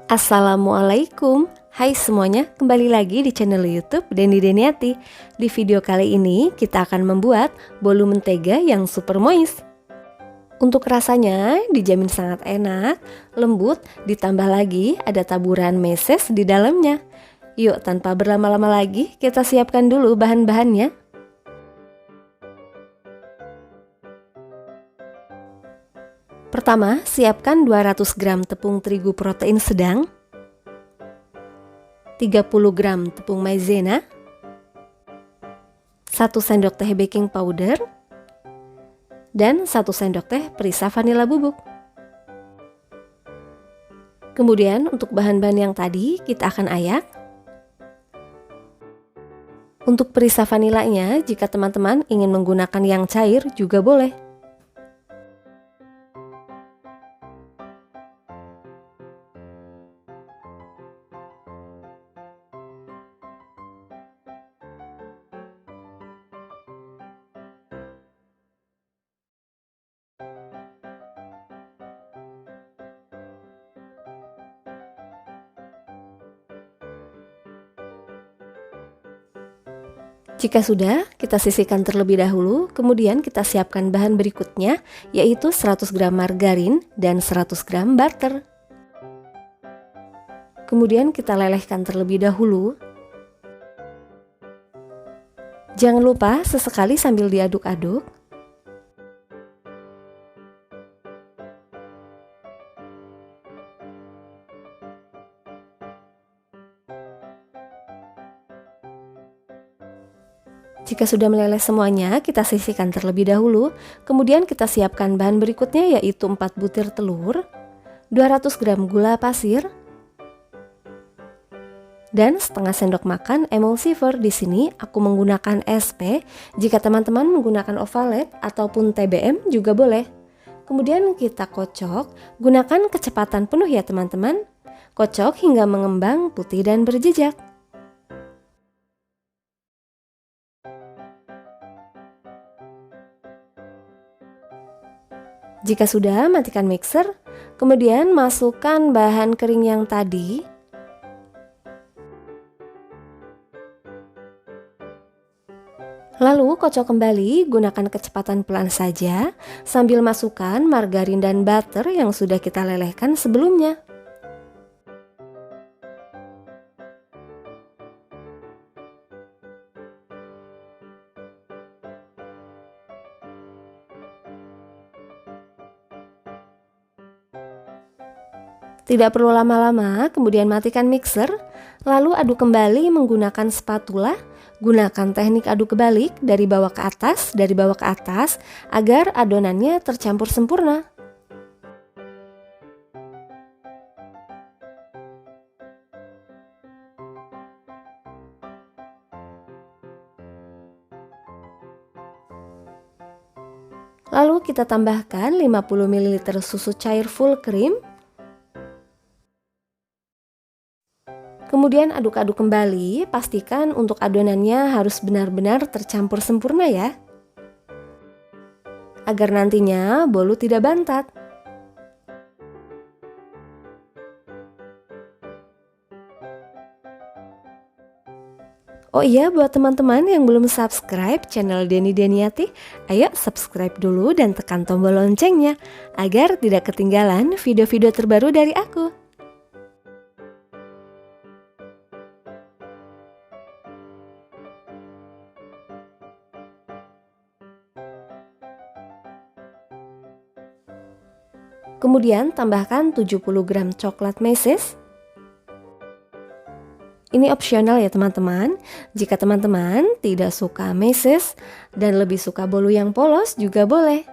Assalamualaikum. Hai semuanya, kembali lagi di channel YouTube Deni Deniati. Di video kali ini kita akan membuat bolu mentega yang super moist. Untuk rasanya dijamin sangat enak, lembut, ditambah lagi ada taburan meses di dalamnya. Yuk, tanpa berlama-lama lagi kita siapkan dulu bahan-bahannya. Pertama, siapkan 200 gram tepung terigu protein sedang, 30 gram tepung maizena, 1 sendok teh baking powder, dan 1 sendok teh perisa vanila bubuk. Kemudian untuk bahan-bahan yang tadi kita akan ayak. Untuk perisa vanilanya, jika teman-teman ingin menggunakan yang cair juga boleh. Jika sudah, kita sisihkan terlebih dahulu, kemudian kita siapkan bahan berikutnya, yaitu 100 gram margarin dan 100 gram butter. Kemudian kita lelehkan terlebih dahulu. Jangan lupa sesekali sambil diaduk-aduk. Jika sudah meleleh semuanya, kita sisihkan terlebih dahulu. Kemudian kita siapkan bahan berikutnya, yaitu 4 butir telur, 200 gram gula pasir, dan setengah sendok makan emulsifier. Di sini aku menggunakan SP. Jika teman-teman menggunakan ovalet ataupun TBM juga boleh. Kemudian kita kocok, gunakan kecepatan penuh ya teman-teman. Kocok hingga mengembang putih dan berjejak. Jika sudah, matikan mixer, kemudian masukkan bahan kering yang tadi. Lalu kocok kembali, gunakan kecepatan pelan saja, sambil masukkan margarin dan butter yang sudah kita lelehkan sebelumnya. Tidak perlu lama-lama, kemudian matikan mixer, lalu aduk kembali menggunakan spatula. Gunakan teknik aduk kebalik dari bawah ke atas, agar adonannya tercampur sempurna. Lalu kita tambahkan 50 ml susu cair full cream. Kemudian aduk-aduk kembali, pastikan untuk adonannya harus benar-benar tercampur sempurna ya, agar nantinya bolu tidak bantat. Oh iya, buat teman-teman yang belum subscribe channel Deni Deniati, ayo subscribe dulu dan tekan tombol loncengnya, agar tidak ketinggalan video-video terbaru dari aku. Kemudian tambahkan 70 gram coklat meses. Ini opsional ya teman-teman. Jika teman-teman tidak suka meses dan lebih suka bolu yang polos juga boleh.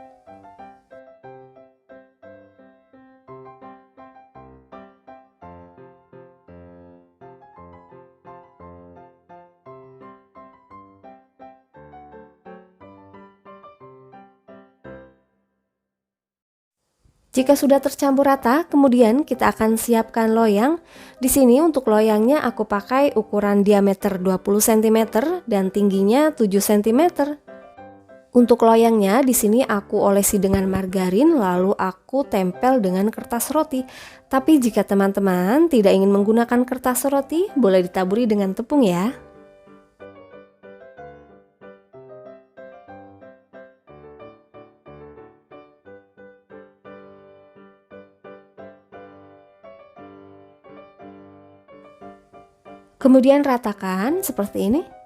Jika sudah tercampur rata, kemudian kita akan siapkan loyang. Di sini untuk loyangnya aku pakai ukuran diameter 20 cm dan tingginya 7 cm. Untuk loyangnya di sini aku olesi dengan margarin lalu aku tempel dengan kertas roti. Tapi jika teman-teman tidak ingin menggunakan kertas roti, boleh ditaburi dengan tepung ya. Kemudian ratakan seperti ini.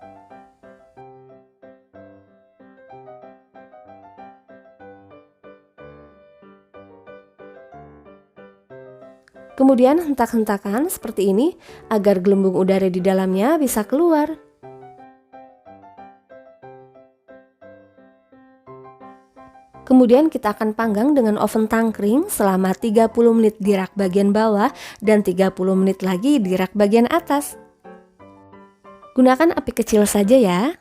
Kemudian hentak-hentakan seperti ini agar gelembung udara di dalamnya bisa keluar. Kemudian kita akan panggang dengan oven tangkring selama 30 menit di rak bagian bawah dan 30 menit lagi di rak bagian atas. Gunakan api kecil saja ya.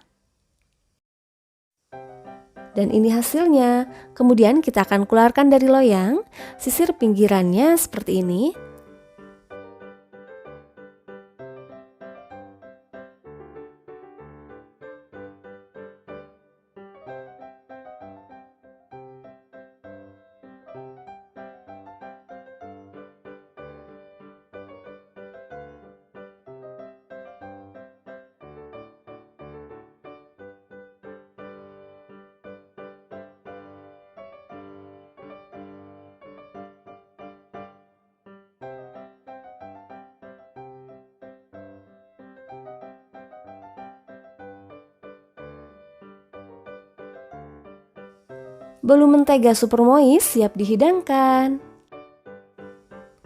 Dan ini hasilnya. Kemudian kita akan keluarkan dari loyang, sisir pinggirannya seperti ini. Bolu mentega super moist siap dihidangkan.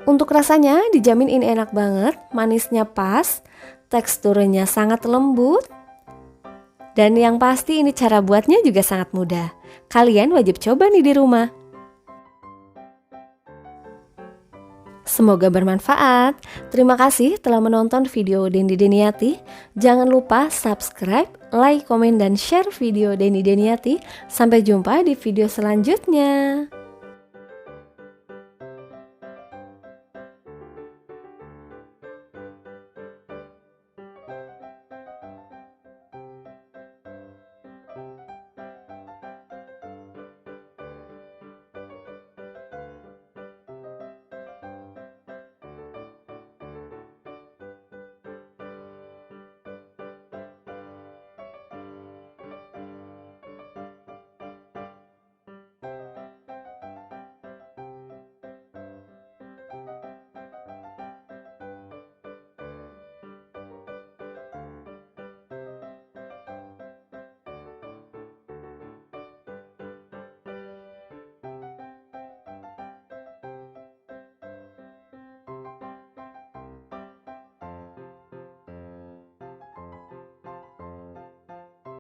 Untuk rasanya dijamin ini enak banget, manisnya pas, teksturnya sangat lembut. Dan yang pasti ini cara buatnya juga sangat mudah. Kalian wajib coba nih di rumah. Semoga bermanfaat. Terima kasih telah menonton video Dendi Deniati. Jangan lupa subscribe, like, komen, dan share video Dendi Deniati. Sampai jumpa di video selanjutnya.